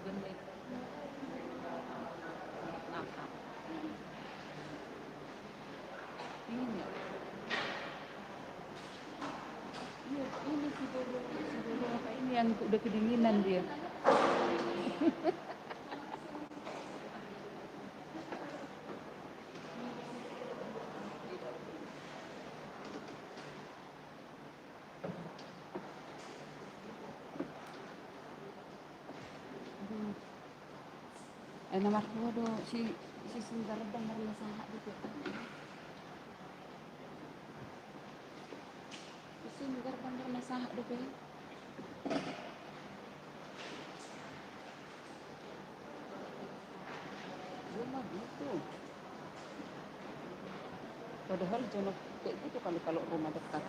Ini si Dolo apa ini yang udah kedinginan dia. Nomor 2 do si Singgar dan Maria Saha gitu. Si Singgar dan Maria Saha do. Rumah gitu. Padahal jono kayak gitu kalau rumah dekat.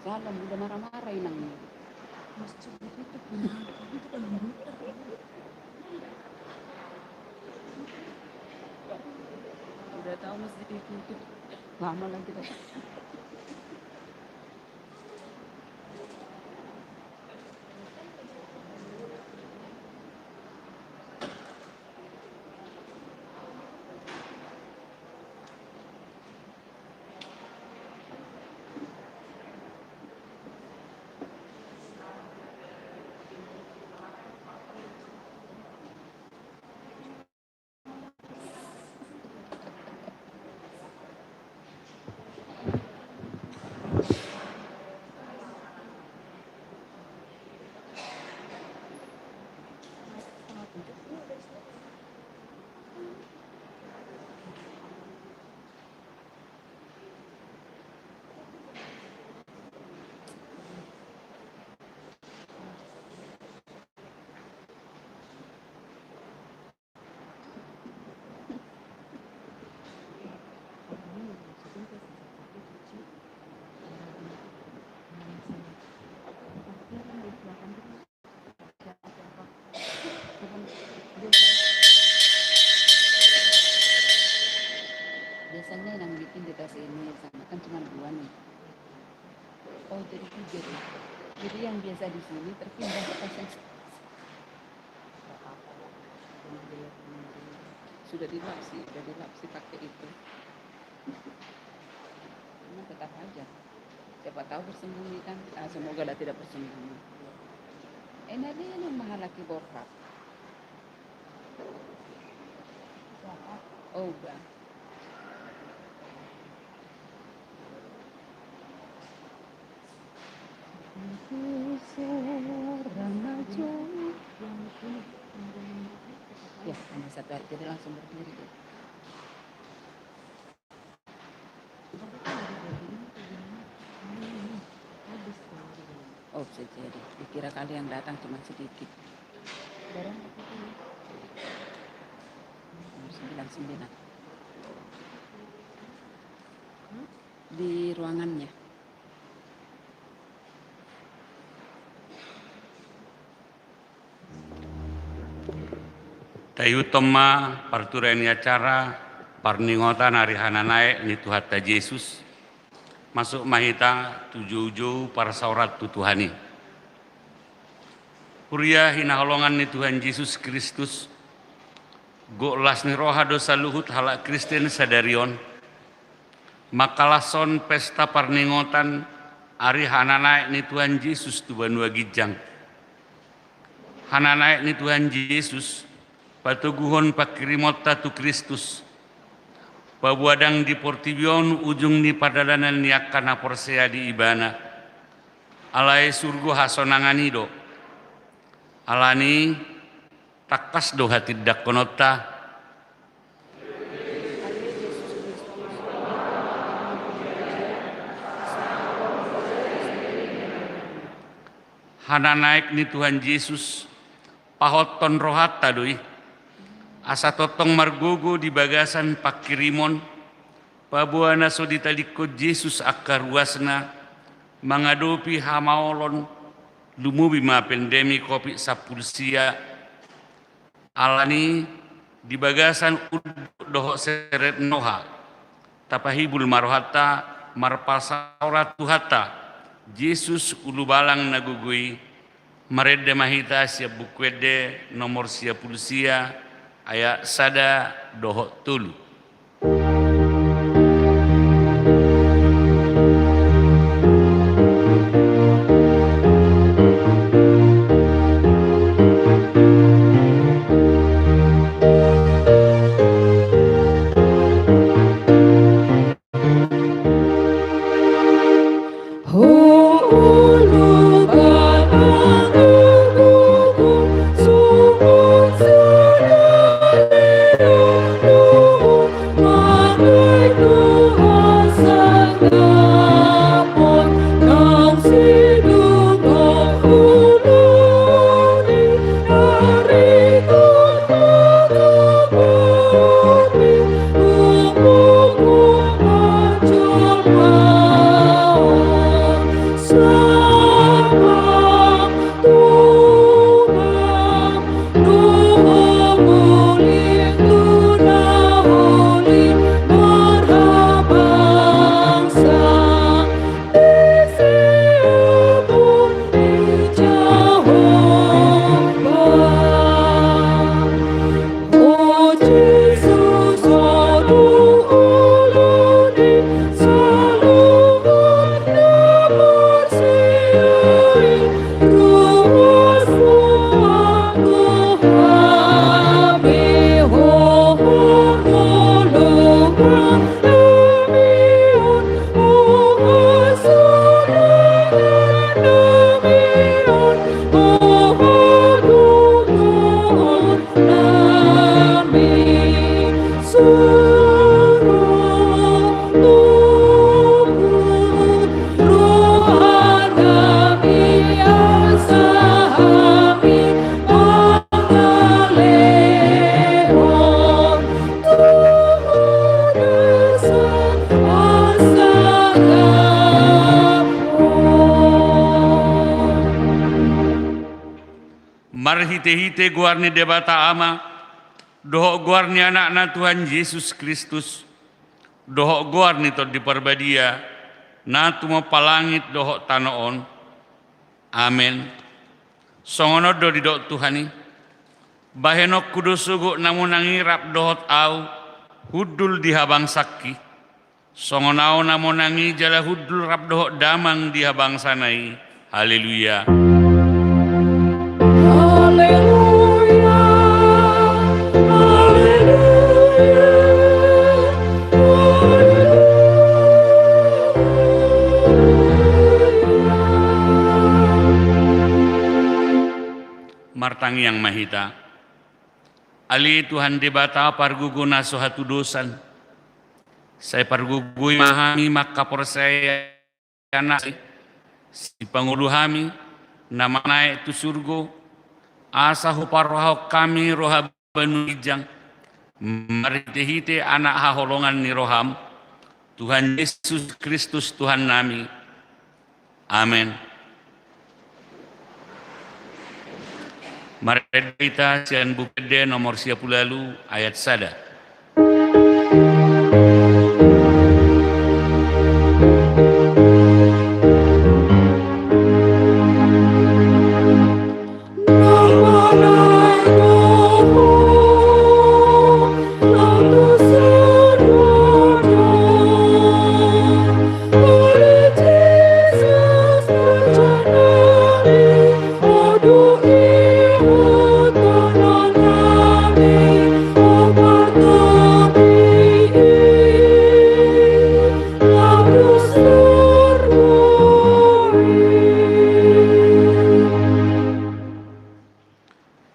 Salam udah marah-marah inangnya. Masjid itu kan udah tahu masjid itu lama lagi dah. Biasanya yang bikin di tas ini sama kan cuma 2 nih. Oh jadi 3 deh. Jadi yang biasa di sini terpindah ke tas yang sudah dilapsi pakai itu. Cuma tetap aja. Siapa tahu bersembunyi kan? Semoga lah tidak bersembunyi. Enak dia yang mahal laki borhak. Oh enggak. Ya, hanya satu aja, jadi langsung berdiri deh. Oh, bisa jadi. Dikira kali yang datang cuma sedikit. Barang apa itu? 99. Di ruangannya. Tayutoma partureni acara parningotan arihana naik ni Tuhatta Yesus masuk mahita tujuh para saurat tutuhani. Huria hina holongan ni Tuhan Yesus Kristus go'las ni roha dosa luhut halak Kristen sadarion makalason pesta parningotan arihana naik ni Tuhan Yesus tu banua gijang. Hana naik ni Tuhan Yesus patuguhon pakirimota tu Kristus. Pabuadang di portibion ujung ni padadanan ni akana porsea di ibana. Alai surgu hasonanganido. Alani takas do hati dakonota. Hana naik ni Tuhan Yesus pahoton rohata doi. Asa totong margogo di bagasan pakirimon pabuana so ditaliko Yesus akar ruasna mengadopi hamaolon lumubi ma pandemi covid sapulsia alani di bagasan doho seret noha tapahibul marohata marpasaurat tuhata Yesus ulubalang nagugui Marede mahita siap bukwede nomor siap pulusia ayat sada dohok tulu. Marhite-hite guarni debata ama, dohok guarni anak-anak Tuhan Yesus Kristus, dohok guarni tot diperbadia, na tuma palangit dohok tanoon. Amen. Songono do di dok Tuhani, bahenok kudusugu namun nangirap dohot au, hudul dihabang sakki. Songonao namun nangi jala hudul rap dohok damang dihabang sanai. Haleluya. Martangi yang mahita, ali Tuhan debata pargugu naso hatu dosan, saya pargugui mahami maka saya anak si panguluhami nama naik tu surgo, asa huparohok kami roha banu ijang, maritihite anak haholongan ni roham, Tuhan Yesus Kristus Tuhan nami, amin. Mari kita sian bukede nomor siap lalu ayat sada.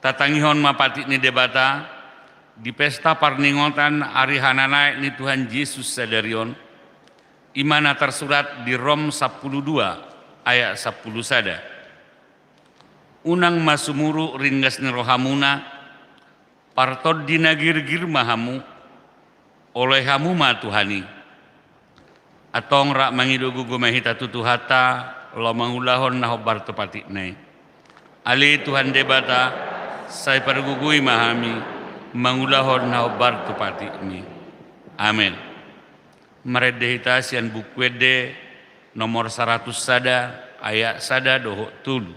Tatangihon mapatik ni debata di pesta parningotan ari hananaik ni Tuhan Yesus sadarion imana tersurat di Rom 12 ayat 10 sada. Unang masumuru ringgas ni rohamuna partod dinagir-gir mahamu oleh hamu ma Tuhani atong rak mangidugu gumahita tutuhata lo mangulahon nahobar tepatik nai ali Tuhan debata saya pergugui mahami mangulahon nahobar tupati ini. Amin. Meredehita sian bukwede nomor 100 sada ayat sada dohok tulu.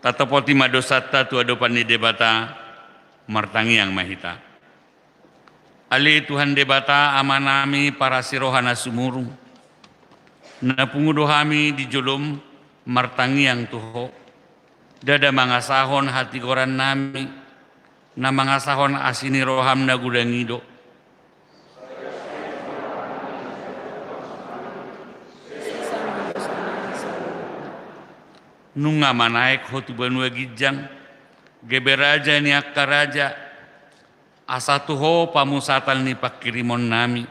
Tatapoti madosata tu adopani debata martangi yang mahita. Ali Tuhan debata amanami para sirohana sumuru. Na pungudohami di jolom martangi yang tuho. Dada mangasahon hati koran nami. Na mangasahon asini roham na gudangido. Nunga manaik hotu banua gijang, geberaja ni akkaraja, asatuho pamusatal ni pakirimon nami,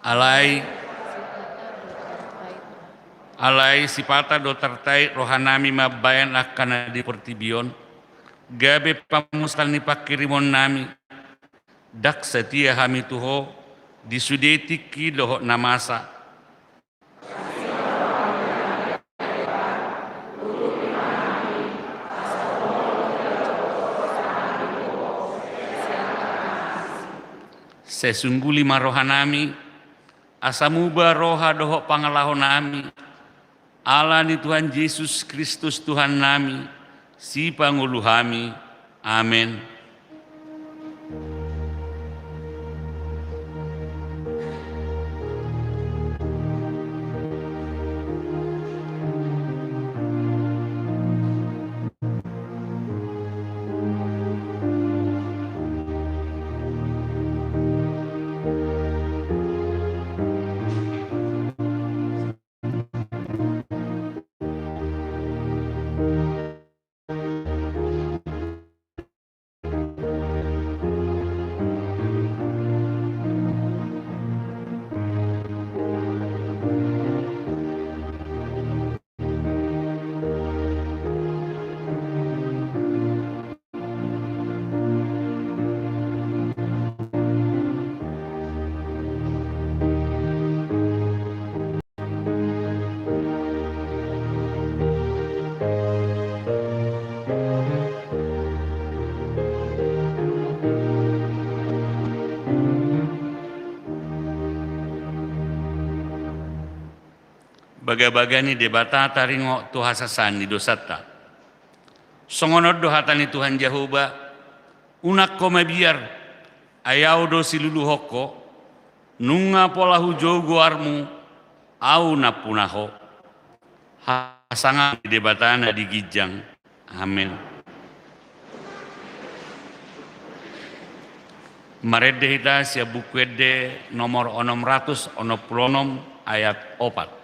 alai sipata do tertai rohanami mabayan akana di pertibion, gabe pamusal ni pakirimon nami, dak setia hami tuho disudetiki doho namasa. Sesungguh lima rohanami, asamuba roha doho pangalahonami, Allah ni Tuhan Yesus Kristus Tuhan nami, si panguluhami, amin. Baga-bagani debata taringo tuhasasan di dosata. Songonod dohatani Tuhan Jehovah, unak ko mabiar, ayaw do silulu hoko, nunga polahu jogo armu, au napunaho. Hasangan di debatana di gijang. Amin. Marede hita sia bukwede nomor 600 ayat 4.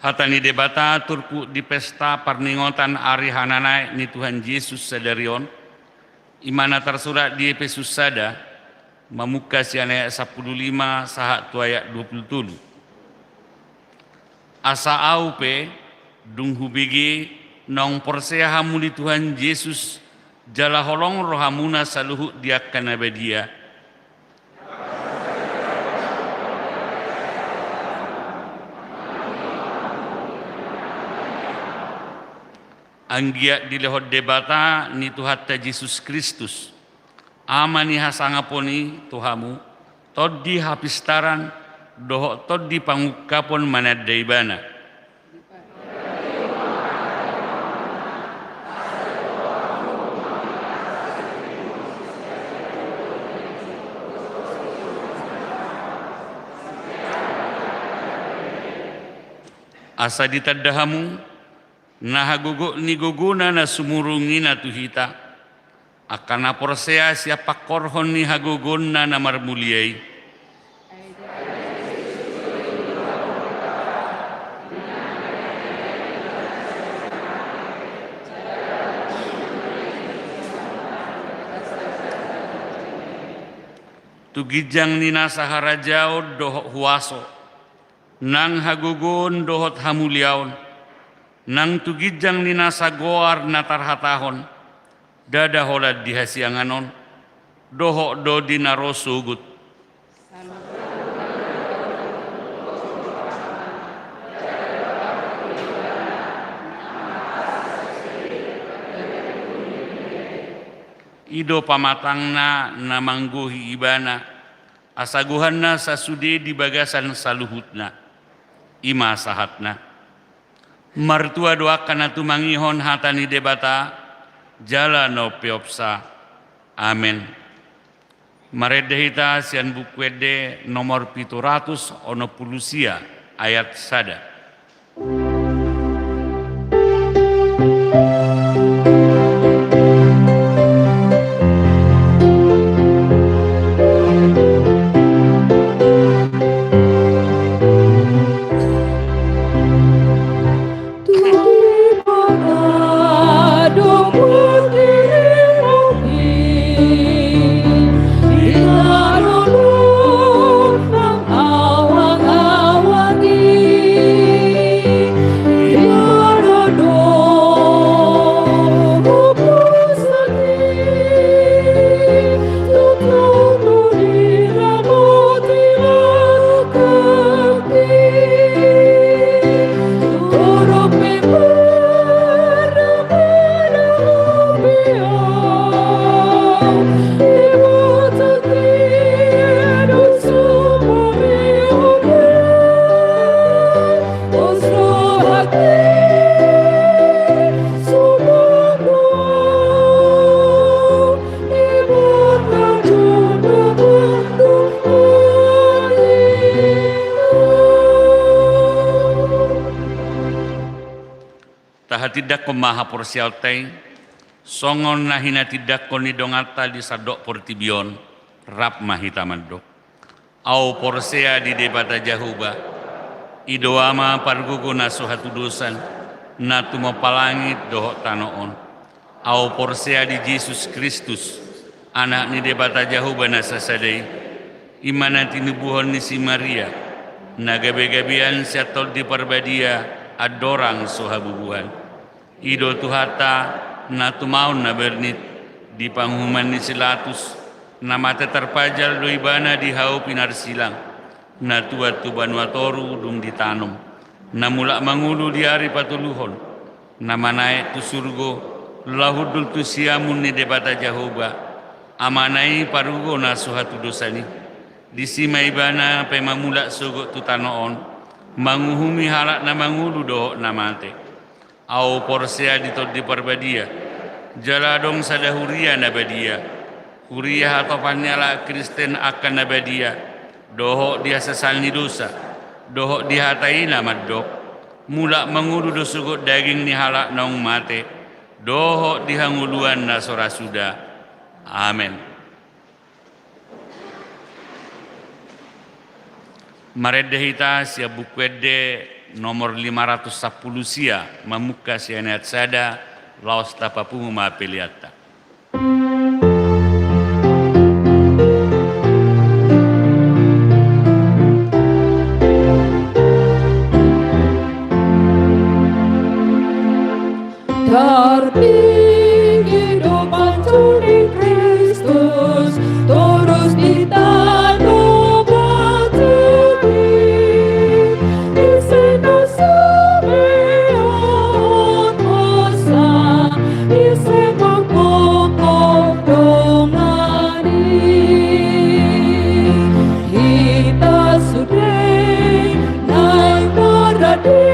Hatani debata turku di pesta perningotan Ari Hananai ni Tuhan Yesus sadarion. Imana tersurat di Efesus sada, memuka si ayat 15 sahat tu ayat 27. Asa aupe dung hubigi nong persea hamuli Tuhan Yesus jala holong rohamuna saluhut diakan abadia. Anggiat dilehot debata ni Tuhatta Yesus Kristus. Amani hasangaponi Tuhamu, toddi hapistaran, doho toddi pangukapon manadaibana. Asa ditadahamu, nahagugo ni guguna na sumurungi na tuhita, akan naporsea siapa korhon ni hagugon na marmuliay. Tugijang ni nasa harajao dohok huwaso, nang hagugon dohot hamuliaon, nang tugijang ni nasa goar na tarhatahon, dada holad di hasianganon, doho do di narosugut. Ido pamatangna namangguhi ibana, asaguhanna sasude di bagasan saluhutna, ima sahatna. Martua doakan atu mangihon hatani debata jala no piopsa. Amin. Maredehita sian bukwede nomor 700 ono pulusia ayat sada. Tidak ko maha porsialtay, songon na hina tidak ko ni dongata di sadok portibion, rap mahita mandok. Au porsea di debata jahuba, idoama pargugo na suhatu dosan, na tumapalangit dohok tanoon. Au porsea di Yesus Kristus, anak ni debata jahuba na sasadai, imana tinubuhon ni si Maria, na gabi-gabian siatol di parbadia, adorang suhabubuhan. Ido tuhata na tumaon na bernit di panghuman ni silatus na mata terpajal do ibana di hau pinarsilang na tuat tuban watoru dung ditanom na mulak mangulu di hari patuluhon na manaik tu surgo lahudul tu siamun ni debata jahoba amanai parugo na suhatu dosani di sima ibana pe mamulak sugot tu tanoon manguhumi halak na mangulu do na mate. Au porsea ditod di parbadia, jaladong sada huria nabadia, huria atau panyala Kristen akan nabadia, dohok dia sesalni dosa, dohok dihatai namadok, mulak mengulu dosugot daging ni halak naung mate, dohok dihanguluan na sorasuda. Amin. Maredehita siya bukwede nomor 510 sia memuka sianat sada laos tapapu mapeliata. Tertinggi doa curi Kristus, terus ditanam berdiri. Di sana sembilan masa, di semak pokok dongani. Kita sudah naik beradi.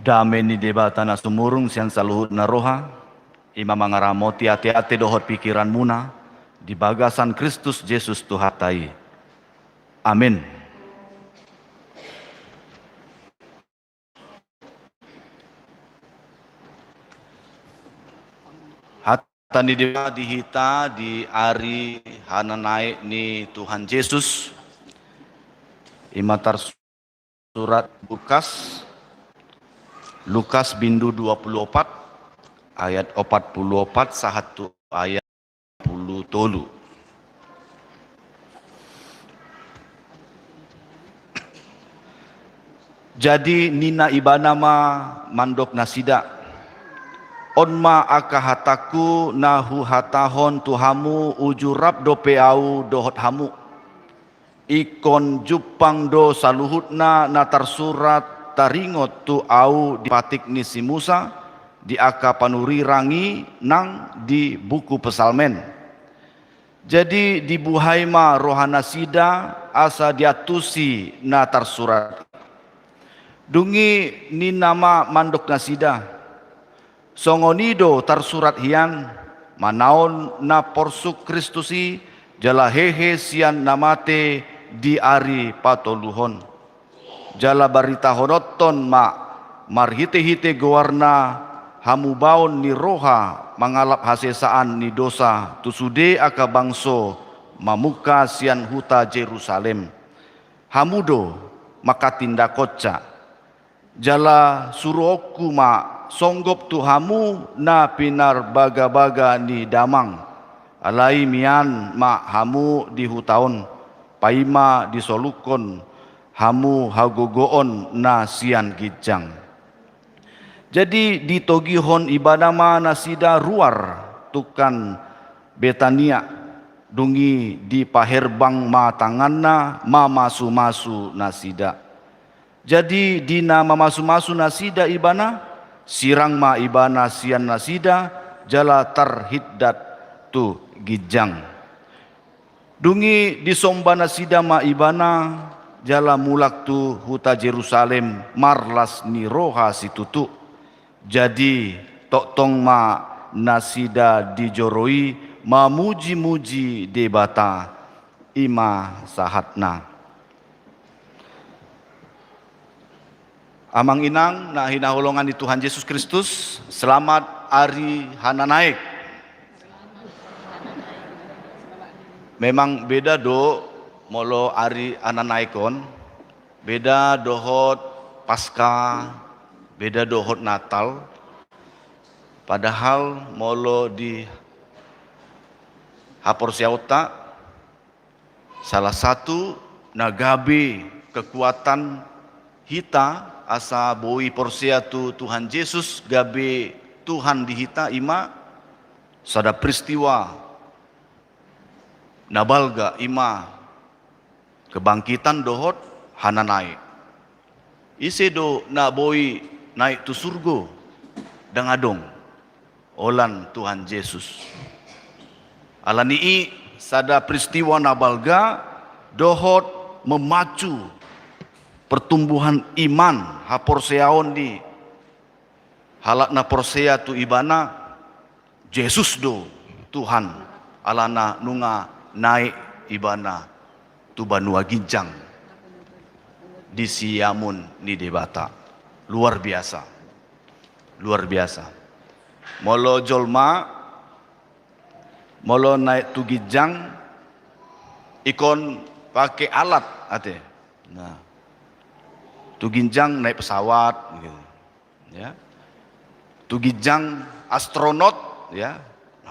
Dameni debatana sumurung sian saluhut naroha, ima mangaramoti ate-ate dohot pikiran muna, di bagasan Kristus Yesus Tuhatai. Amin. Tani dihita di ari hananai ni Tuhan Yesus. Imatar surat Lukas bindu 24 ayat 44 sahatu ayat 10 tolu. Jadi nina ibanama mandok nasida. Onma akahataku nahu hatahon tuhamu ujurap dopeau dohot hamu. Ikon jupang do saluhutna natar surat taringot tu au dipatik nisi Musa di aka panuri rangi nang di buku pesalmen. Jadi di buhaima rohana sida asa diatusi natar surat. Dungi ni nama mandok nasida. Songonido tarsurat hian manaon na porsuk Kristusi jala hehe sian namate di ari patoluhon. Jala barita honoton ma marhite-hite gowarna hamubaon ni roha mangalap hasesaan ni dosa tusude aka bangso mamuka sian huta Jerusalem. Hamudo makatinda koca. Jala suruoku ma songgop tuhamu na pinar baga-baga ni damang. Alai mian ma hamu di hutaon, paima di solukon, hamu hagogoon na sian gijang. Jadi di togihon ibadama nasida ruar tukan Betania dungi di paherbang ma tanganna ma masu-masu nasida. Jadi dina mamasu-masu nasida ibana sirang ma ibana sian nasida jala tarhiddat tu gijang. Dungi disomba nasida ma ibana jala mulak tu huta Jerusalem marlas ni roha situtu. Jadi tok tong ma nasida dijoroi mamuji-muji debata ima sahatna. Amang inang na hinaholongan ni Tuhan Yesus Kristus, selamat Ari Hananaik. Memang beda do molo Ari Hananaikon, beda dohot Pasca, beda dohot Natal. Padahal molo di Haporsiauta salah satu nagabe kekuatan hita asa boi porsia tu Tuhan Yesus gabe Tuhan dihita ima sada peristiwa nabalga ima kebangkitan dohot Hananai. Ise do na boi naik tu surgo dangadong olan Tuhan Yesus. Alanii sada peristiwa nabalga dohot memacu pertumbuhan iman haporseaon di halakna porsea tu ibana Yesus do Tuhan alana nunga naik ibana tu banua ginjang di siamun ni debata. Luar biasa. Luar biasa. Molo jolma molo naik tu ginjang ikon pakai alat ate. Nah, tu ginjang naik pesawat gitu. Ya. Tu ginjang astronot ya,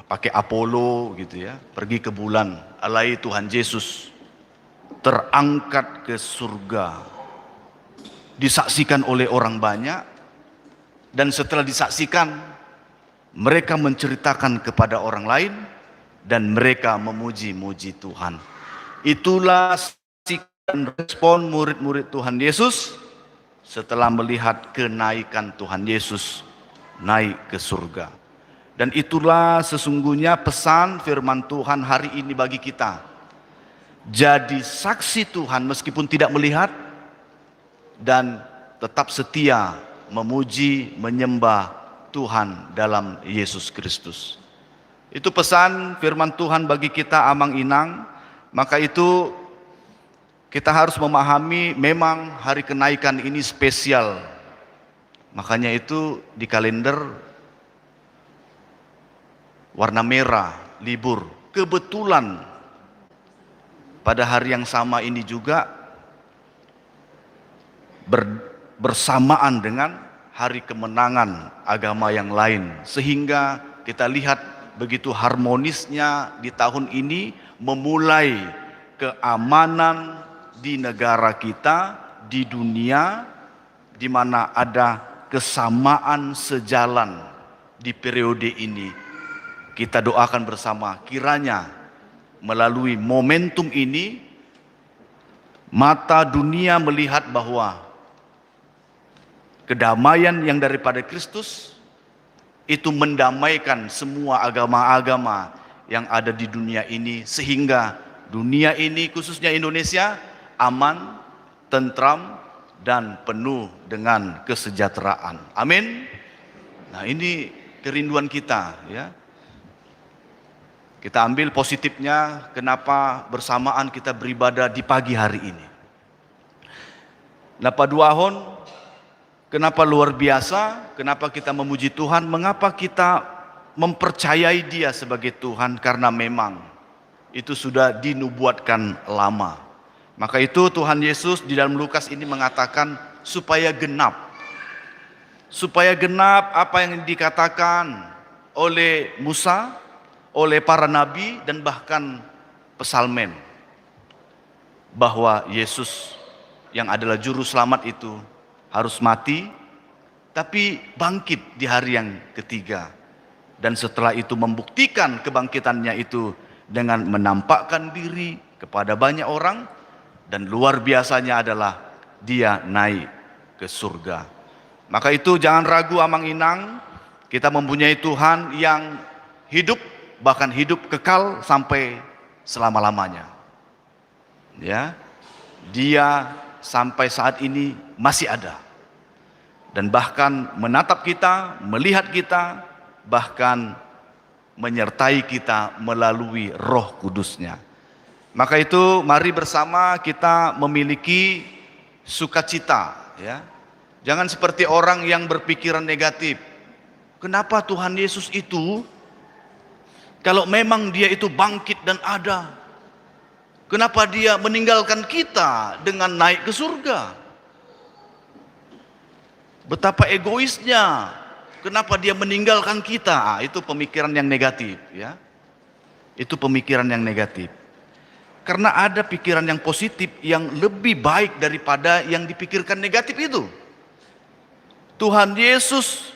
pakai Apollo gitu ya, pergi ke bulan. Alai Tuhan Yesus terangkat ke surga. Disaksikan oleh orang banyak dan setelah disaksikan mereka menceritakan kepada orang lain dan mereka memuji-muji Tuhan. Itulah respon murid-murid Tuhan Yesus setelah melihat kenaikan Tuhan Yesus naik ke surga. Dan itulah sesungguhnya pesan firman Tuhan hari ini bagi kita. Jadi saksi Tuhan meskipun tidak melihat dan tetap setia memuji, menyembah Tuhan dalam Yesus Kristus. Itu pesan firman Tuhan bagi kita amang inang. Maka itu kita harus memahami memang hari kenaikan ini spesial. Makanya itu di kalender warna merah, libur. Kebetulan pada hari yang sama ini juga bersamaan dengan hari kemenangan agama yang lain. Sehingga kita lihat begitu harmonisnya di tahun ini memulai keamanan di negara kita, di dunia, di mana ada kesamaan sejalan di periode ini. Kita doakan bersama kiranya melalui momentum ini mata dunia melihat bahwa kedamaian yang daripada Kristus itu mendamaikan semua agama-agama yang ada di dunia ini, sehingga dunia ini khususnya Indonesia aman, tentram, dan penuh dengan kesejahteraan. Amin. Nah, ini kerinduan kita, ya. Kita ambil positifnya, kenapa bersamaan kita beribadah di pagi hari ini. Napa duahon, kenapa luar biasa, kenapa kita memuji Tuhan, mengapa kita mempercayai Dia sebagai Tuhan, karena memang itu sudah dinubuatkan lama. Maka itu Tuhan Yesus di dalam Lukas ini mengatakan supaya genap apa yang dikatakan oleh Musa, oleh para nabi, dan bahkan pesalmen, bahwa Yesus yang adalah juru selamat itu harus mati tapi bangkit di hari yang ketiga, dan setelah itu membuktikan kebangkitannya itu dengan menampakkan diri kepada banyak orang, dan luar biasanya adalah Dia naik ke surga. Maka itu jangan ragu amang inang, kita mempunyai Tuhan yang hidup, bahkan hidup kekal sampai selama-lamanya. Ya, Dia sampai saat ini masih ada, dan bahkan menatap kita, melihat kita, bahkan menyertai kita melalui Roh Kudus-Nya. Maka itu mari bersama kita memiliki sukacita, ya. Jangan seperti orang yang berpikiran negatif. Kenapa Tuhan Yesus itu, kalau memang Dia itu bangkit dan ada, kenapa Dia meninggalkan kita dengan naik ke surga? Betapa egoisnya, kenapa Dia meninggalkan kita? Itu pemikiran yang negatif, ya. Itu pemikiran yang negatif. Karena ada pikiran yang positif yang lebih baik daripada yang dipikirkan negatif itu. Tuhan Yesus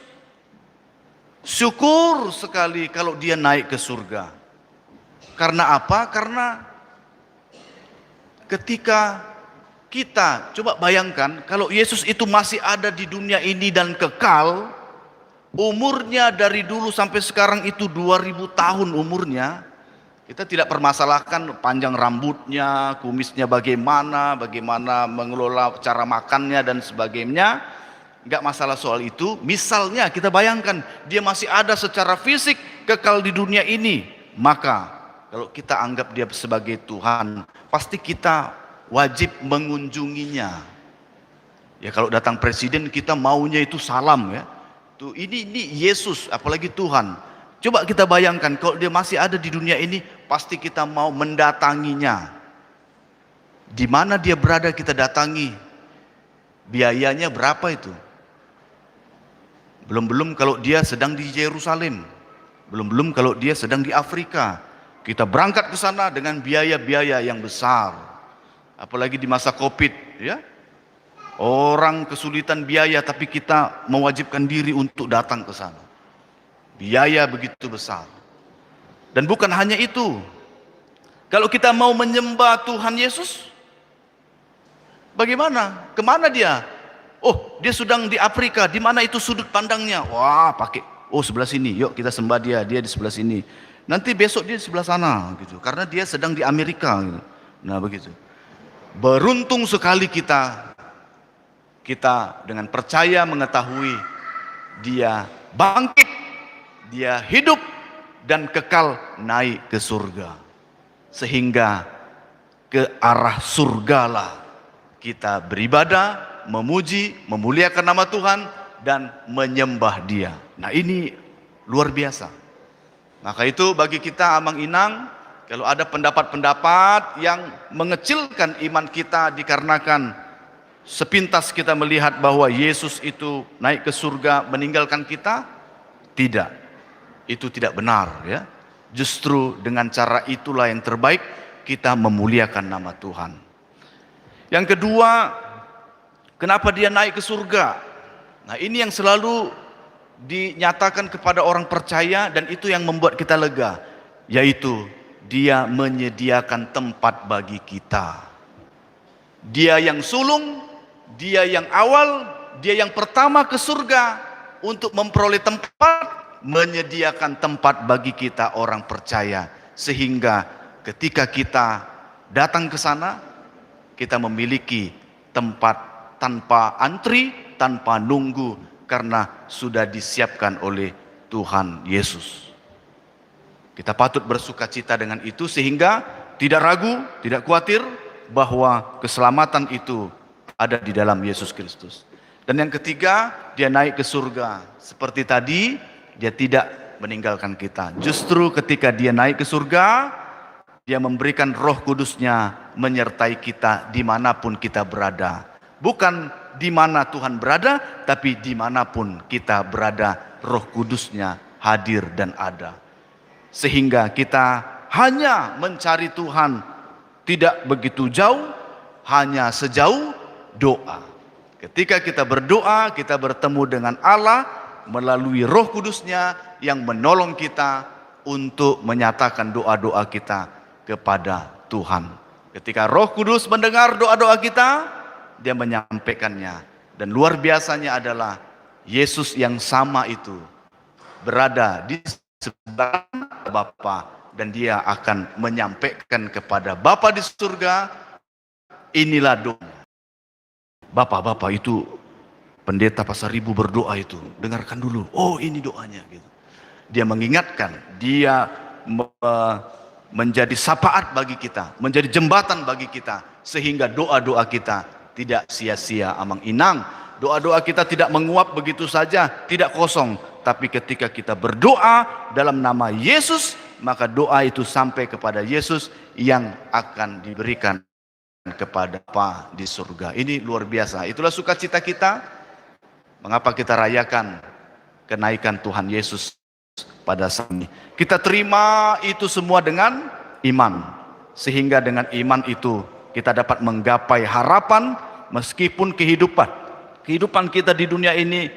syukur sekali kalau Dia naik ke surga. Karena apa? Karena ketika kita coba bayangkan kalau Yesus itu masih ada di dunia ini dan kekal, umurnya dari dulu sampai sekarang itu 2000 tahun umurnya. Kita tidak permasalahkan panjang rambutnya, kumisnya bagaimana mengelola cara makannya dan sebagainya. Enggak masalah soal itu. Misalnya kita bayangkan Dia masih ada secara fisik kekal di dunia ini, maka kalau kita anggap Dia sebagai Tuhan, pasti kita wajib mengunjunginya. Ya, kalau datang presiden kita maunya itu salam, ya. Tuh ini Yesus, apalagi Tuhan. Coba kita bayangkan kalau Dia masih ada di dunia ini, pasti kita mau mendatanginya. Di mana Dia berada kita datangi. Biayanya berapa itu? Belum kalau Dia sedang di Yerusalem. Belum kalau Dia sedang di Afrika. Kita berangkat ke sana dengan biaya-biaya yang besar. Apalagi di masa Covid, ya. Orang kesulitan biaya tapi kita mewajibkan diri untuk datang ke sana. Biaya begitu besar. Dan bukan hanya itu. Kalau kita mau menyembah Tuhan Yesus, bagaimana? Kemana Dia? Oh, Dia sedang di Afrika. Di mana itu sudut pandangnya? Wah, pakai. Oh, sebelah sini. Yuk kita sembah Dia. Dia di sebelah sini. Nanti besok Dia di sebelah sana, gitu. Karena Dia sedang di Amerika. Gitu. Nah, begitu. Beruntung sekali kita dengan percaya mengetahui Dia bangkit, Dia hidup dan kekal naik ke surga. Sehingga ke arah surgalah kita beribadah, memuji, memuliakan nama Tuhan dan menyembah Dia. Nah, ini luar biasa. Maka itu bagi kita Amang Inang, kalau ada pendapat-pendapat yang mengecilkan iman kita dikarenakan sepintas kita melihat bahwa Yesus itu naik ke surga meninggalkan kita, tidak. Itu tidak benar ya. Justru dengan cara itulah yang terbaik kita memuliakan nama Tuhan. Yang kedua, kenapa dia naik ke surga? Nah, ini yang selalu dinyatakan kepada orang percaya dan itu yang membuat kita lega, yaitu dia menyediakan tempat bagi kita. Dia yang sulung, dia yang awal, dia yang pertama ke surga untuk memperoleh tempat, menyediakan tempat bagi kita orang percaya, sehingga ketika kita datang ke sana, kita memiliki tempat tanpa antri, tanpa nunggu, karena sudah disiapkan oleh Tuhan Yesus. Kita patut bersuka cita dengan itu sehingga tidak ragu, tidak khawatir bahwa keselamatan itu ada di dalam Yesus Kristus. Dan yang ketiga, dia naik ke surga. Seperti tadi, dia tidak meninggalkan kita. Justru ketika dia naik ke surga, dia memberikan Roh Kudus-Nya menyertai kita dimanapun kita berada. Bukan di mana Tuhan berada, tapi dimanapun kita berada, Roh Kudus-Nya hadir dan ada. Sehingga kita hanya mencari Tuhan tidak begitu jauh, hanya sejauh doa. Ketika kita berdoa, kita bertemu dengan Allah melalui Roh Kudus-Nya yang menolong kita untuk menyatakan doa-doa kita kepada Tuhan. Ketika Roh Kudus mendengar doa-doa kita, dia menyampaikannya. Dan luar biasanya adalah Yesus yang sama itu berada di sebelah Bapa, dan dia akan menyampaikan kepada Bapa di surga, inilah doa. Bapak itu pendeta Pasar Ribu berdoa itu, dengarkan dulu. Oh, ini doanya gitu. Dia mengingatkan, dia menjadi syafaat bagi kita, menjadi jembatan bagi kita, sehingga doa-doa kita tidak sia-sia Amang Inang. Doa-doa kita tidak menguap begitu saja, tidak kosong. Tapi ketika kita berdoa dalam nama Yesus, maka doa itu sampai kepada Yesus yang akan diberikan kepada Bapa di surga. Ini luar biasa. Itulah sukacita kita. Mengapa kita rayakan kenaikan Tuhan Yesus pada saat ini. Kita terima itu semua dengan iman. Sehingga dengan iman itu kita dapat menggapai harapan meskipun kehidupan kita di dunia ini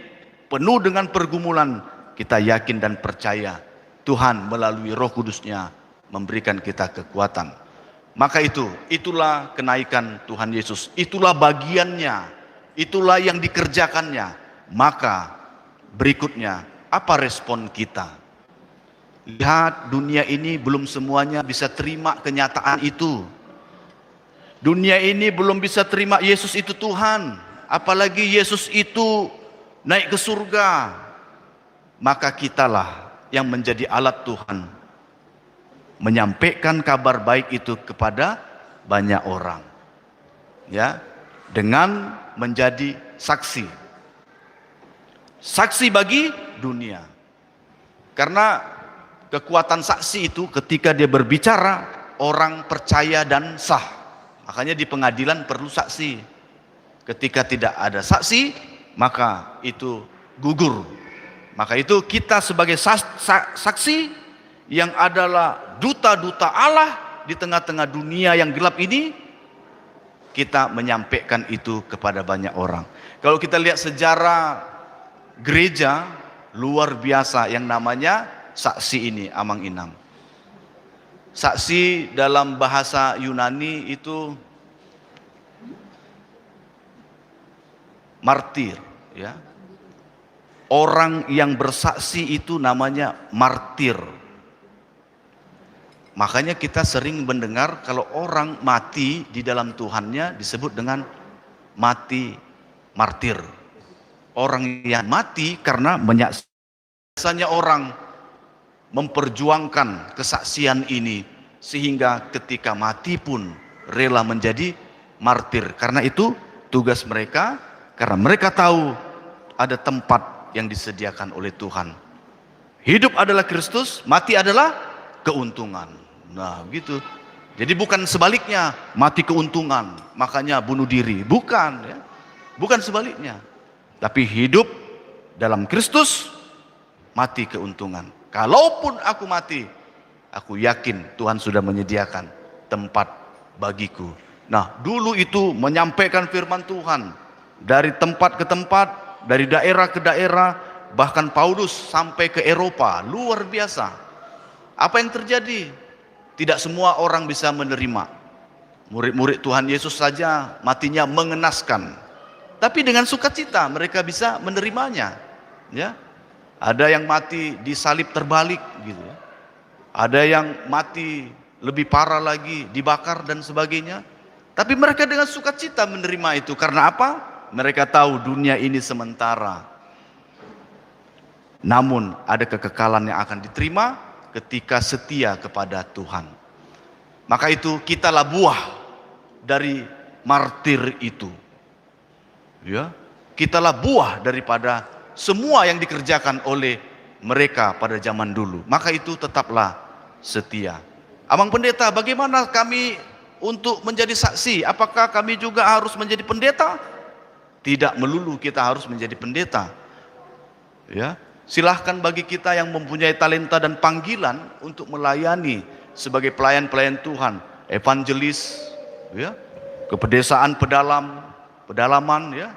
penuh dengan pergumulan. Kita yakin dan percaya Tuhan melalui Roh Kudus-Nya memberikan kita kekuatan. Maka itulah kenaikan Tuhan Yesus. Itulah bagiannya. Itulah yang dikerjakannya. Maka berikutnya, apa respon kita? Lihat, dunia ini belum semuanya bisa terima kenyataan itu. Dunia ini belum bisa terima Yesus itu Tuhan. Apalagi Yesus itu naik ke surga. Maka kitalah yang menjadi alat Tuhan menyampaikan kabar baik itu kepada banyak orang. Ya, dengan menjadi saksi. Saksi bagi dunia. Karena kekuatan saksi itu ketika dia berbicara, orang percaya dan sah. Makanya di pengadilan perlu saksi. Ketika tidak ada saksi, maka itu gugur. Maka itu kita sebagai saksi yang adalah duta-duta Allah di tengah-tengah dunia yang gelap ini, kita menyampaikan itu kepada banyak orang. Kalau kita lihat sejarah gereja, luar biasa yang namanya saksi ini, Amang Inang. Saksi dalam bahasa Yunani itu martir, ya. Orang yang bersaksi itu namanya martir. Makanya kita sering mendengar kalau orang mati di dalam Tuhannya disebut dengan mati martir. Orang yang mati karena menyaksikan orang memperjuangkan kesaksian ini sehingga ketika mati pun rela menjadi martir. Karena itu tugas mereka, karena mereka tahu ada tempat yang disediakan oleh Tuhan. Hidup adalah Kristus, mati adalah keuntungan. Nah, gitu. Jadi bukan sebaliknya, mati keuntungan, makanya bunuh diri. Bukan, ya. Bukan sebaliknya. Tapi hidup dalam Kristus, mati keuntungan. Kalaupun aku mati, aku yakin Tuhan sudah menyediakan tempat bagiku. Nah, dulu itu menyampaikan firman Tuhan dari tempat ke tempat, dari daerah ke daerah, bahkan Paulus sampai ke Eropa. Luar biasa. Apa yang terjadi? Tidak semua orang bisa menerima. Murid-murid Tuhan Yesus saja matinya mengenaskan. Tapi dengan sukacita mereka bisa menerimanya. Ya, ada yang mati disalib terbalik, gitu. Ada yang mati lebih parah lagi, dibakar dan sebagainya. Tapi mereka dengan sukacita menerima itu. Karena apa? Mereka tahu dunia ini sementara. Namun ada kekekalan yang akan diterima ketika setia kepada Tuhan. Maka itu kitalah buah dari martir itu. Ya, kitalah buah daripada semua yang dikerjakan oleh mereka pada zaman dulu. Maka itu tetaplah setia. Abang Pendeta, bagaimana kami untuk menjadi saksi? Apakah kami juga harus menjadi pendeta? Tidak melulu kita harus menjadi pendeta. Ya, silahkan bagi kita yang mempunyai talenta dan panggilan untuk melayani sebagai pelayan-pelayan Tuhan, evangelis, ya, kepedesaan pedalaman, ya,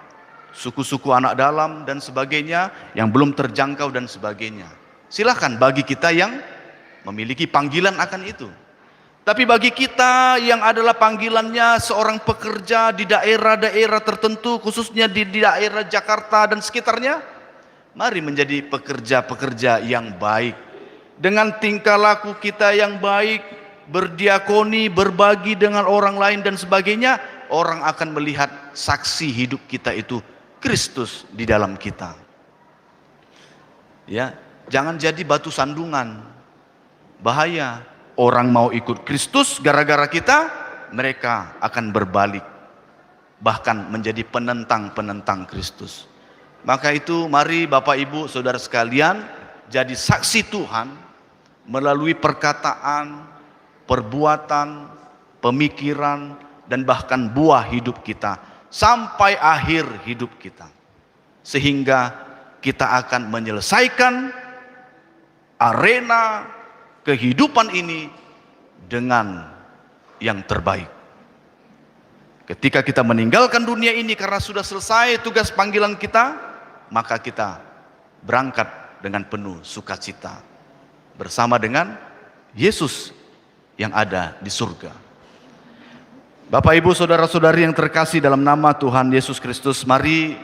suku-suku anak dalam dan sebagainya yang belum terjangkau dan sebagainya. Silahkan bagi kita yang memiliki panggilan akan itu. Tapi bagi kita yang adalah panggilannya seorang pekerja di daerah-daerah tertentu, khususnya di daerah Jakarta dan sekitarnya, mari menjadi pekerja-pekerja yang baik. Dengan tingkah laku kita yang baik, berdiakoni, berbagi dengan orang lain dan sebagainya, orang akan melihat saksi hidup kita itu Kristus di dalam kita. Ya, jangan jadi batu sandungan. Bahaya. Orang mau ikut Kristus gara-gara kita, mereka akan berbalik. Bahkan menjadi penentang-penentang Kristus. Maka itu mari Bapak Ibu Saudara sekalian jadi saksi Tuhan melalui perkataan, perbuatan, pemikiran, dan bahkan buah hidup kita sampai akhir hidup kita. Sehingga kita akan menyelesaikan arena kehidupan ini dengan yang terbaik. Ketika kita meninggalkan dunia ini karena sudah selesai tugas panggilan kita, maka kita berangkat dengan penuh sukacita bersama dengan Yesus yang ada di surga. Bapak Ibu Saudara-saudari yang terkasih dalam nama Tuhan Yesus Kristus, mari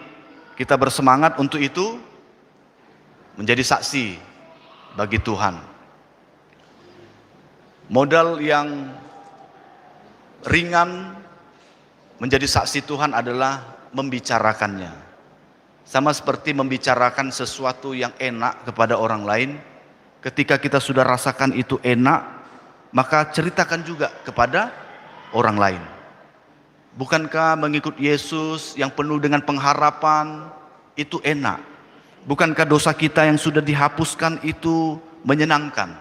kita bersemangat untuk itu, menjadi saksi bagi Tuhan. Modal yang ringan menjadi saksi Tuhan adalah membicarakannya. Sama seperti membicarakan sesuatu yang enak kepada orang lain. Ketika kita sudah rasakan itu enak, maka ceritakan juga kepada orang lain. Bukankah mengikut Yesus yang penuh dengan pengharapan itu enak? Bukankah dosa kita yang sudah dihapuskan itu menyenangkan?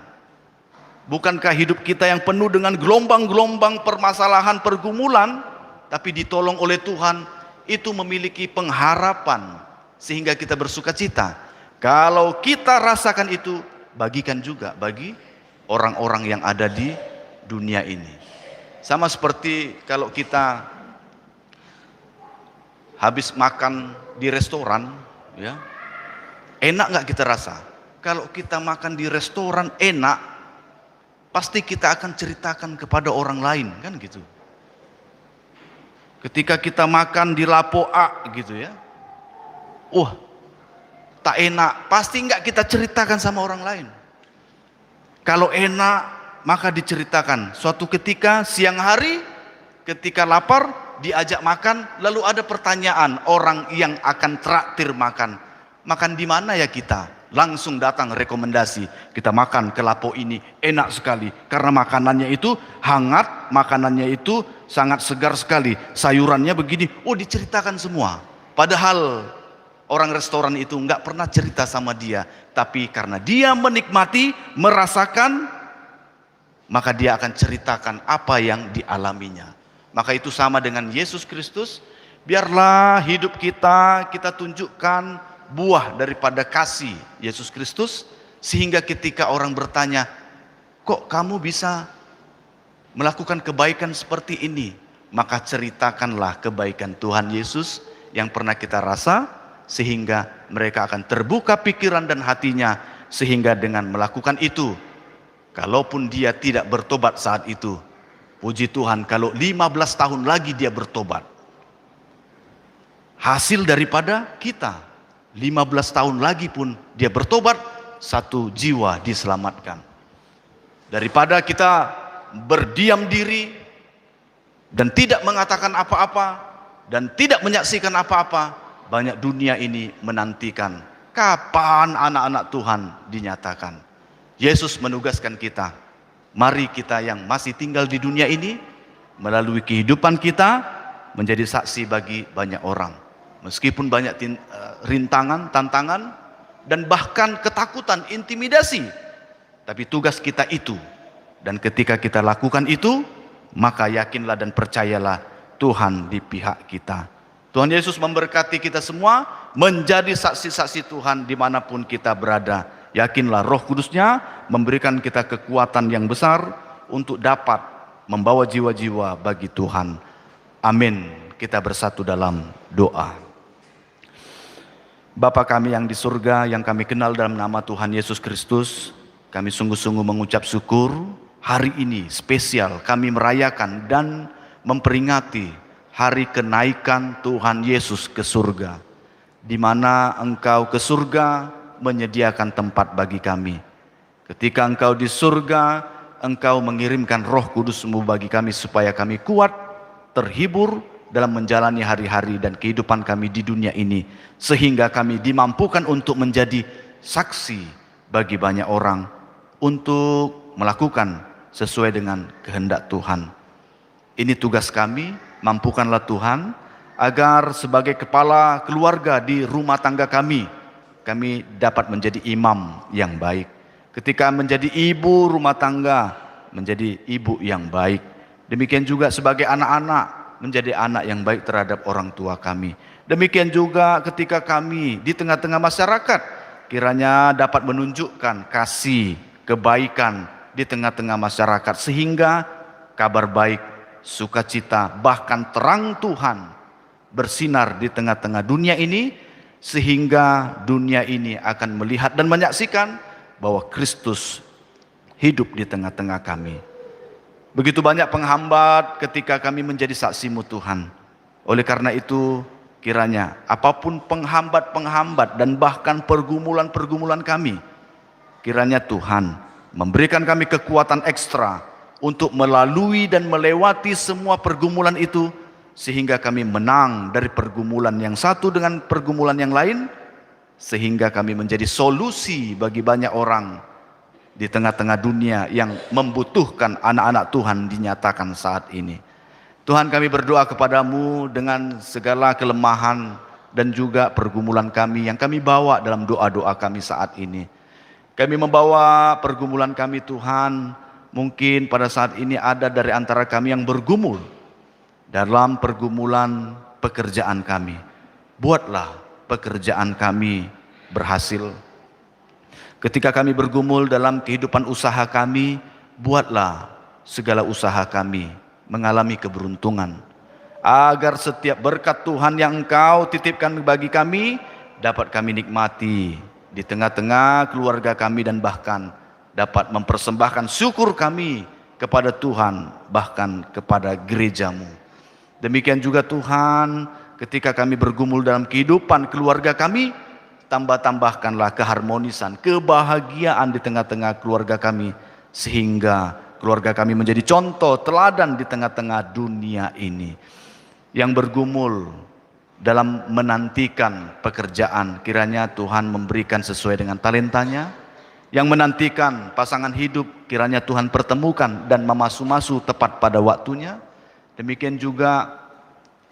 Bukankah hidup kita yang penuh dengan gelombang-gelombang permasalahan, pergumulan, tapi ditolong oleh Tuhan, itu memiliki pengharapan sehingga kita bersukacita. Kalau kita rasakan itu, bagikan juga bagi orang-orang yang ada di dunia ini. Sama seperti kalau kita habis makan di restoran, ya, enak nggak kita rasa? Kalau kita makan di restoran enak, pasti kita akan ceritakan kepada orang lain, kan gitu. Ketika kita makan di Lapo A gitu ya, tak enak, pasti enggak kita ceritakan sama orang lain. Kalau enak, maka diceritakan. Suatu ketika siang hari, ketika lapar, diajak makan, lalu ada pertanyaan orang yang akan traktir makan. Makan di mana ya kita? Langsung datang rekomendasi, kita makan ke Lapo ini, enak sekali. Karena makanannya itu hangat, makanannya itu sangat segar sekali. Sayurannya begini, diceritakan semua. Padahal orang restoran itu nggak pernah cerita sama dia, tapi karena dia menikmati, merasakan, maka dia akan ceritakan apa yang dialaminya. Maka itu sama dengan Yesus Kristus. Biarlah hidup kita tunjukkan buah daripada kasih Yesus Kristus, sehingga ketika orang bertanya, kok kamu bisa melakukan kebaikan seperti ini, maka ceritakanlah kebaikan Tuhan Yesus yang pernah kita rasa, sehingga mereka akan terbuka pikiran dan hatinya, sehingga dengan melakukan itu, kalaupun dia tidak bertobat saat itu, puji Tuhan kalau 15 tahun lagi dia bertobat, hasil daripada kita 15 tahun lagi pun dia bertobat, satu jiwa diselamatkan. Daripada kita berdiam diri dan tidak mengatakan apa-apa dan tidak menyaksikan apa-apa, banyak dunia ini menantikan kapan anak-anak Tuhan dinyatakan. Yesus menugaskan kita, mari kita yang masih tinggal di dunia ini, melalui kehidupan kita menjadi saksi bagi banyak orang. Meskipun banyak rintangan, tantangan, dan bahkan ketakutan, intimidasi, tapi tugas kita itu. Dan ketika kita lakukan itu, maka yakinlah dan percayalah Tuhan di pihak kita. Tuhan Yesus memberkati kita semua menjadi saksi-saksi Tuhan dimanapun kita berada. Yakinlah Roh Kudus-Nya memberikan kita kekuatan yang besar untuk dapat membawa jiwa-jiwa bagi Tuhan. Amin. Kita bersatu dalam doa. Bapa kami yang di surga, yang kami kenal dalam nama Tuhan Yesus Kristus, kami sungguh-sungguh mengucap syukur. Hari ini spesial kami merayakan dan memperingati hari kenaikan Tuhan Yesus ke surga, di mana Engkau ke surga menyediakan tempat bagi kami. Ketika Engkau di surga, Engkau mengirimkan Roh Kudus-Mu bagi kami supaya kami kuat, terhibur dalam menjalani hari-hari dan kehidupan kami di dunia ini, sehingga kami dimampukan untuk menjadi saksi bagi banyak orang untuk melakukan sesuai dengan kehendak Tuhan. Ini tugas kami, mampukanlah Tuhan agar sebagai kepala keluarga di rumah tangga kami dapat menjadi imam yang baik. Ketika menjadi ibu rumah tangga, menjadi ibu yang baik. Demikian juga sebagai anak-anak, menjadi anak yang baik terhadap orang tua kami. Demikian juga ketika kami di tengah-tengah masyarakat, kiranya dapat menunjukkan kasih, kebaikan di tengah-tengah masyarakat, sehingga kabar baik, sukacita, bahkan terang Tuhan bersinar di tengah-tengah dunia ini, sehingga dunia ini akan melihat dan menyaksikan bahwa Kristus hidup di tengah-tengah kami. Begitu banyak penghambat ketika kami menjadi saksi-Mu Tuhan. Oleh karena itu, kiranya apapun penghambat-penghambat dan bahkan pergumulan-pergumulan kami, kiranya Tuhan memberikan kami kekuatan ekstra untuk melalui dan melewati semua pergumulan itu, sehingga kami menang dari pergumulan yang satu dengan pergumulan yang lain, sehingga kami menjadi solusi bagi banyak orang di tengah-tengah dunia yang membutuhkan anak-anak Tuhan dinyatakan saat ini. Tuhan, kami berdoa kepadamu dengan segala kelemahan dan juga pergumulan kami yang kami bawa dalam doa-doa kami saat ini. Kami membawa pergumulan kami Tuhan, mungkin pada saat ini ada dari antara kami yang bergumul dalam pergumulan pekerjaan kami. Buatlah pekerjaan kami berhasil. Ketika kami bergumul dalam kehidupan usaha kami, buatlah segala usaha kami mengalami keberuntungan. Agar setiap berkat Tuhan yang Engkau titipkan bagi kami, dapat kami nikmati di tengah-tengah keluarga kami, dan bahkan dapat mempersembahkan syukur kami kepada Tuhan, bahkan kepada gereja-Mu. Demikian juga Tuhan, ketika kami bergumul dalam kehidupan keluarga kami, tambah-tambahkanlah keharmonisan, kebahagiaan di tengah-tengah keluarga kami, sehingga keluarga kami menjadi contoh teladan di tengah-tengah dunia ini. Yang bergumul dalam menantikan pekerjaan, kiranya Tuhan memberikan sesuai dengan talentanya. Yang menantikan pasangan hidup, kiranya Tuhan pertemukan dan memasu-masu tepat pada waktunya. Demikian juga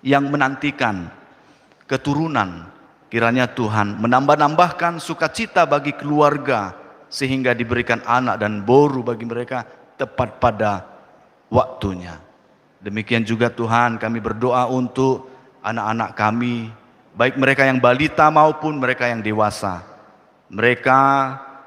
yang menantikan keturunan, kiranya Tuhan menambah-nambahkan sukacita bagi keluarga, sehingga diberikan anak dan boru bagi mereka tepat pada waktunya. Demikian juga Tuhan, kami berdoa untuk anak-anak kami, baik mereka yang balita maupun mereka yang dewasa, mereka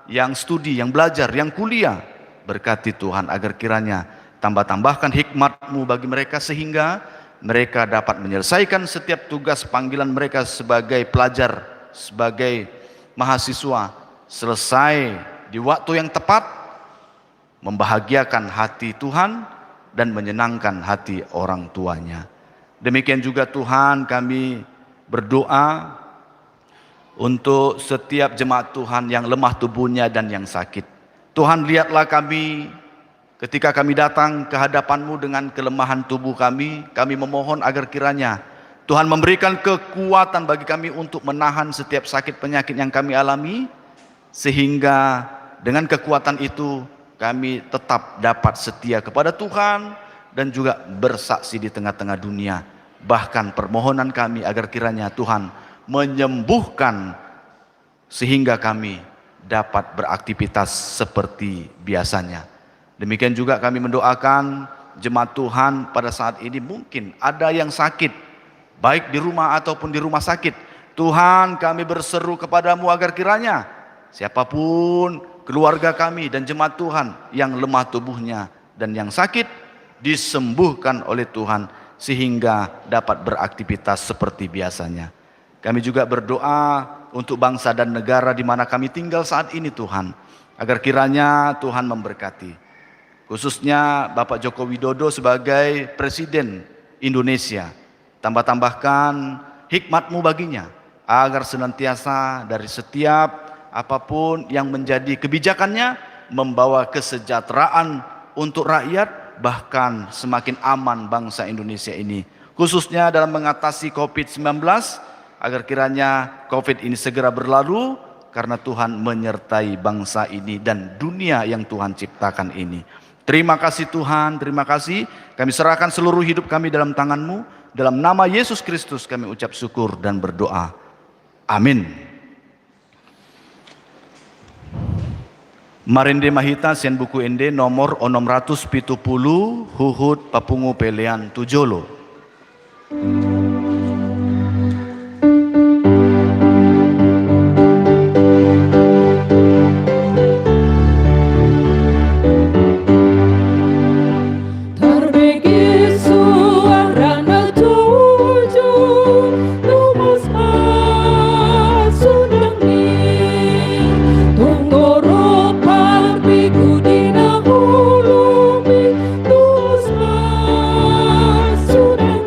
yang studi, yang belajar, yang kuliah. Berkati Tuhan agar kiranya tambah-tambahkan hikmat-Mu bagi mereka, sehingga mereka dapat menyelesaikan setiap tugas panggilan mereka sebagai pelajar, sebagai mahasiswa, selesai di waktu yang tepat, membahagiakan hati Tuhan dan menyenangkan hati orang tuanya. Demikian juga Tuhan, kami berdoa untuk setiap jemaat Tuhan yang lemah tubuhnya dan yang sakit. Tuhan, lihatlah kami ketika kami datang ke hadapan-Mu dengan kelemahan tubuh kami memohon agar kiranya Tuhan memberikan kekuatan bagi kami untuk menahan setiap sakit penyakit yang kami alami, sehingga dengan kekuatan itu kami tetap dapat setia kepada Tuhan dan juga bersaksi di tengah-tengah dunia. Bahkan permohonan kami agar kiranya Tuhan menyembuhkan sehingga kami dapat beraktivitas seperti biasanya. Demikian juga kami mendoakan jemaat Tuhan pada saat ini, mungkin ada yang sakit, baik di rumah ataupun di rumah sakit. Tuhan, kami berseru kepadamu agar kiranya siapapun keluarga kami dan jemaat Tuhan yang lemah tubuhnya dan yang sakit disembuhkan oleh Tuhan sehingga dapat beraktivitas seperti biasanya. Kami juga berdoa untuk bangsa dan negara di mana kami tinggal saat ini Tuhan, agar kiranya Tuhan memberkati. Khususnya Bapak Joko Widodo sebagai Presiden Indonesia. Tambah-tambahkan hikmat-Mu baginya, agar senantiasa dari setiap apapun yang menjadi kebijakannya membawa kesejahteraan untuk rakyat, bahkan semakin aman bangsa Indonesia ini, khususnya dalam mengatasi COVID-19, agar kiranya COVID ini segera berlalu karena Tuhan menyertai bangsa ini dan dunia yang Tuhan ciptakan ini. Terima kasih Tuhan, terima kasih. Kami serahkan seluruh hidup kami dalam tangan-Mu. Dalam nama Yesus Kristus kami ucap syukur dan berdoa. Amin. Marinde mahita sen buku ende nomor 670 Huhud Papungu Pelean Tujolo. Sudang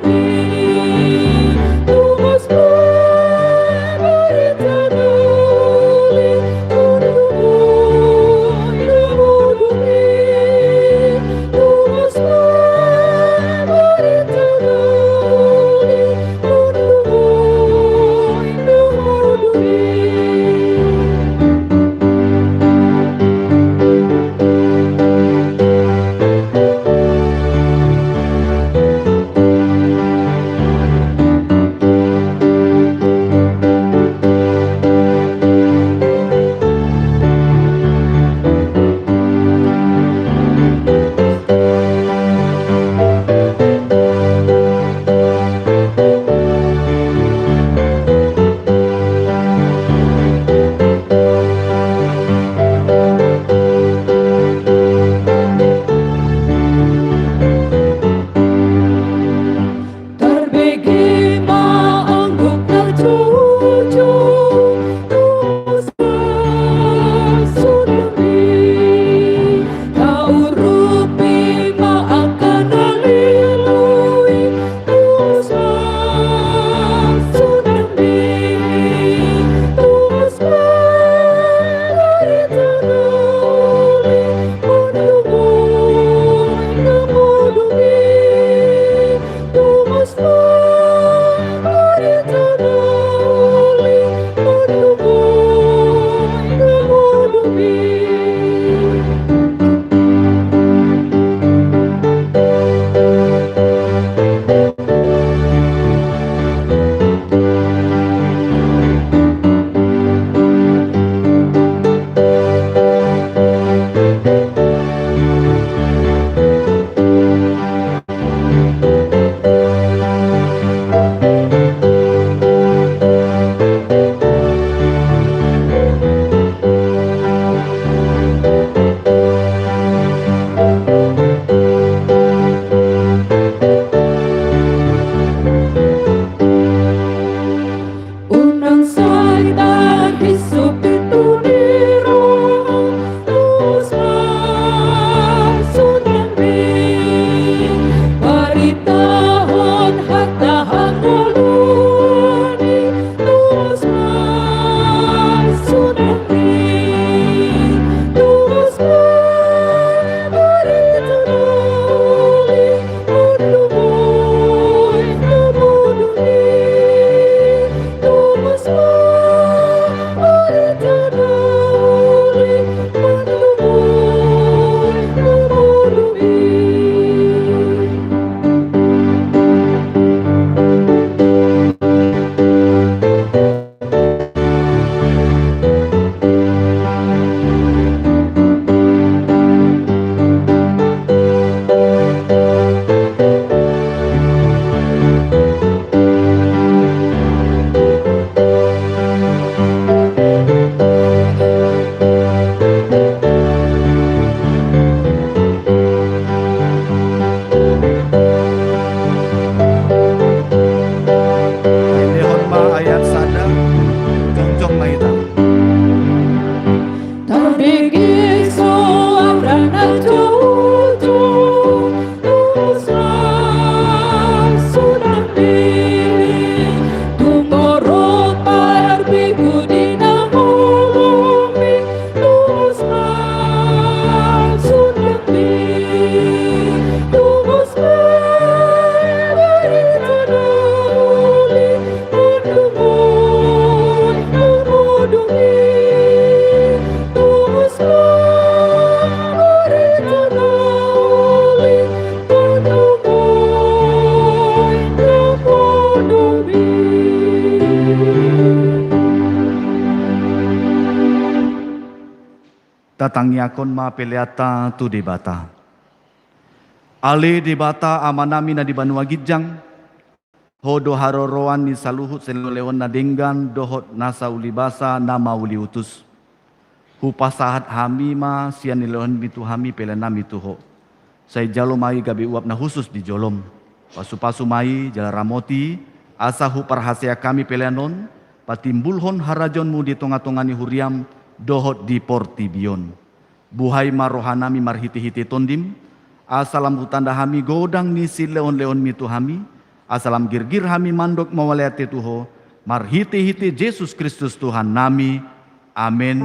Tatangiakon ma peleata tu debata. Ale debata amanami na di Banua Gijang, hodo haroroan ni saluhut seloleon na denggan dohot nasa ulibasa nama uli utus. Hupasahat hami ma sian nileon bitu hami pelenami tuho. Saya jalo mai gabi uap na khusus di jolom. Pasu-pasu mai jala ramoti asa hu parhasia kami peleanon patimbulhon harajonmu di tonga-tongani huriam dohot di portibion. Buhay marohanami marhiti-hiti tondim. Asalam hutanda hami godang ni si leon-leon mitu hami. Asalam girgir hami mandok mawaliati tuho. Marhiti-hiti Yesus Kristus Tuhan nami. Amin.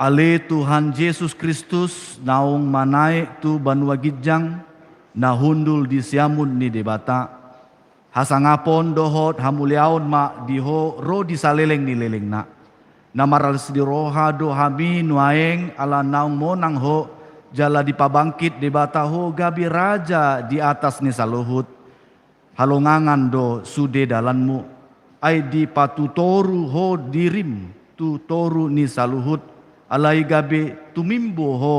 Ale Tuhan Yesus Kristus naung manaik tu Banua Gijang na hundul di siamun ni debata hasangapon dohot hamuliaon ma diho ro disaleleng ni leleng na maral di roha do hami nuaeng ala naung monang ho jala dipabangkit debata ho gabi raja di atas ni saluhut halongangan do sude dalanmu ai di patutoru ho dirim tu toru ni saluhut alai gabe tumimbo ho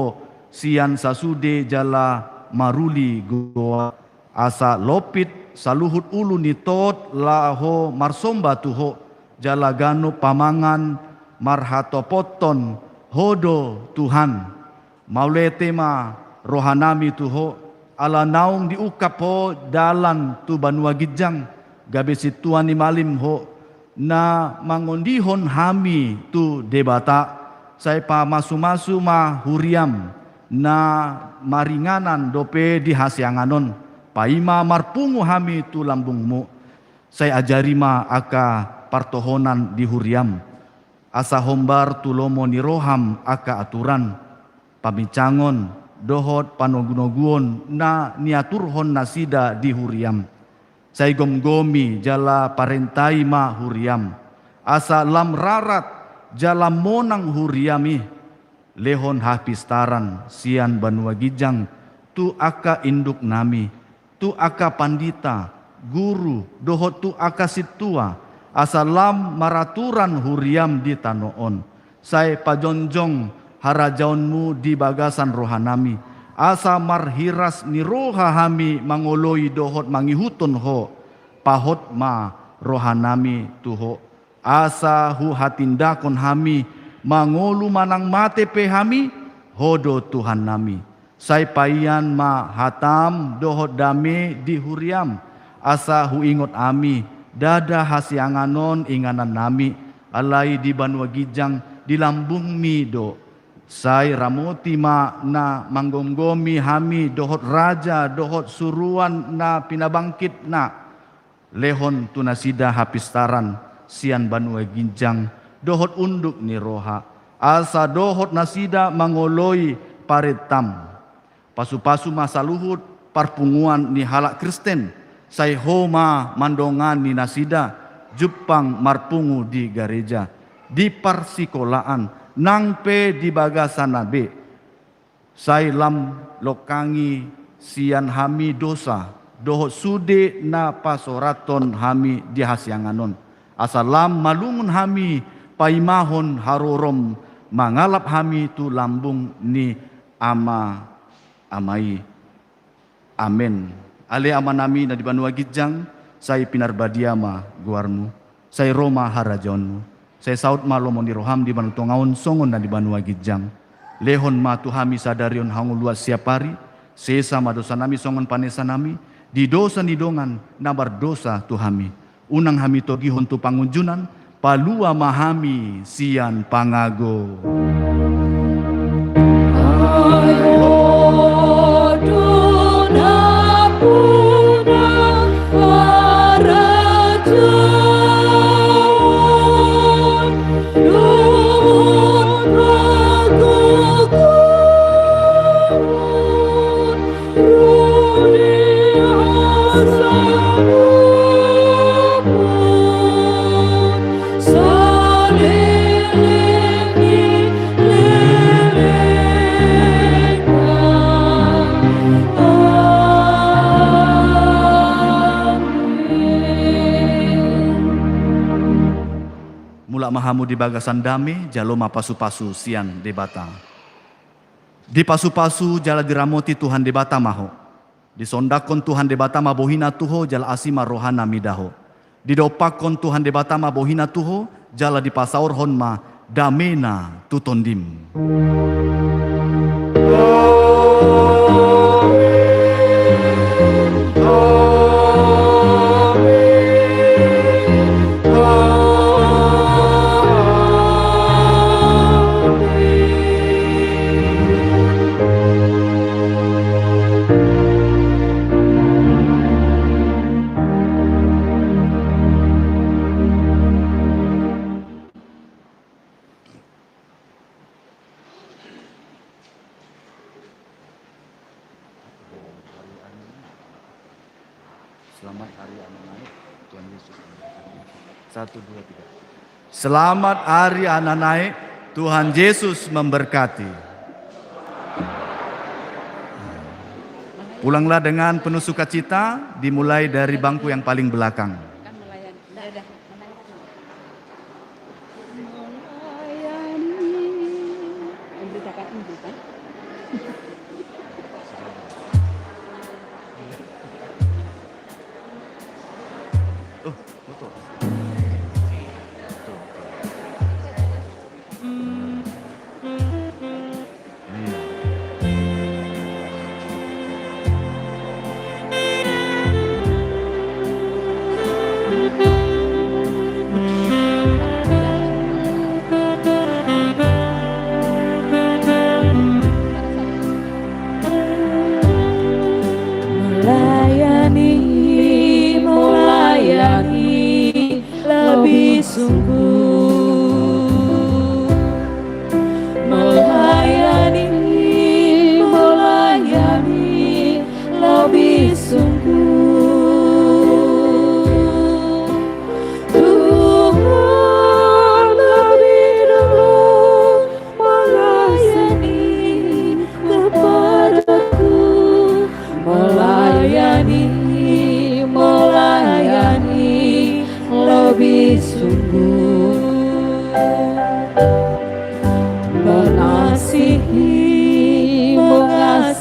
sian sasude jala maruli goa asa lopit saluhut ulu ni tot la ho marsomba tuho jala gano pamangan marhatopoton hodo Tuhan maulete ma rohanami tuho ala naung diukap ho dalan tu Banua Gijang gabe situan ni malim ho na mangondihon hami tu debata saya pa masu-masu ma huriam na maringanan dope di hasianganon paima marpungu hami tu lambungmu saya ajari ma aka partohonan di huriam asa hombar tu lomo ni roham aka aturan pamicangon dohot panogunoguon na niaturhon nasida di huriam saya gomgomi jala parentai ma huriam asa lam rarat jala monang huriami lehon hapistaran sian Banua Gijang tu aka induk nami tu aka pandita guru dohot tu aka situa asalam maraturan huriam di tanoon saya pajonjong harajaunmu di bagasan rohanami. Asa marhiras ni roha hami mangoloi dohot mangihutun ho, pahot ma rohanami tuho. Asa hu hatindakon hami mangolu manang mate pe hami, hodo Tuhan nami. Sai paian ma hatam dohot dame di huriam, asa hu ingot ami, dada hasianganon inganan nami, alai di Banua Gijang di lambung mi do. Sai ramoti ma na manggonggomi hami dohot raja dohot suruan na pinabangkit na. Lehon tunasida hapistaran sian Banua Gijang dohot unduk ni roha. Asa dohot nasida mangoloi paretam. Pasu-pasu masa luhut parpunguan ni halak Kristen. Sai homa mandongan ni nasida Jepang marpungu di gereja. Di parsikolaan nang pe di bagasana be. Sai lam lokangi sian hami dosa. Dohot sude na pasoraton hami di hasianganon. Asalam malungun hami paimahon harorom. Mangalap hami tu lambung ni amai. Amin. Ale amanami na di Banua Gijang, sai pinarbadiama guarmu, sai Roma harajonmu, sai saud malomo ni roham di Banutongaon songon na di Banua Gijang. Lehon ma tuhami sadarion hangu luas siapari, sesa madosa nami songon panesa nami, di dosa nidongan nabar dosa tuhami. Unang hami togihon tu pangunjunan, palua mahami sian pangago. Mahamu di bagasan dame, jaloma pasu-pasu sian debata. Di pasu-pasu jala diramoti Tuhan debata maho. Disondakon Tuhan debata mabohina tuho jala asima rohana midaho. Didopakon Tuhan debata mabohina tuho jala dipasaur honma damena tutondim. Selamat hari anak naik, Tuhan Yesus memberkati. 1, 2, 3. Selamat hari anak naik, Tuhan Yesus memberkati. Pulanglah dengan penuh sukacita, dimulai dari bangku yang paling belakang. Kan melayani. Udah, melayani. Memberitakan Injil kan?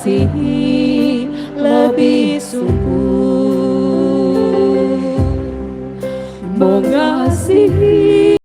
mengasihi lebih sungguh, mengasihi